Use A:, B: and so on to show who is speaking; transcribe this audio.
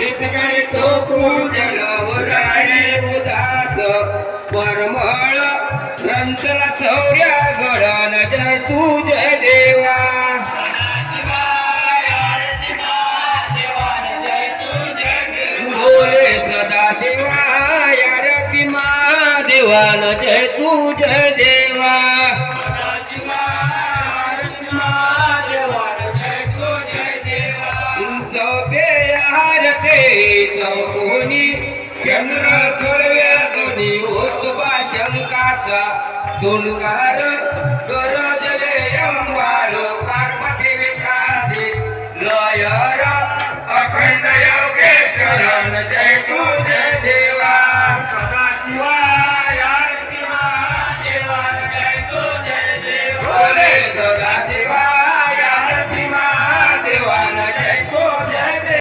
A: इतके तो पूजनावर आहे उदात परमळ रंतला चौऱ्या गडान जय तुझे देवा बोले सदाशिवाय आरती महादेवान जय तुझे देवा चौकोनी चंद्र थोरव्या दोन्ही होत शंकाचा दोनकार कर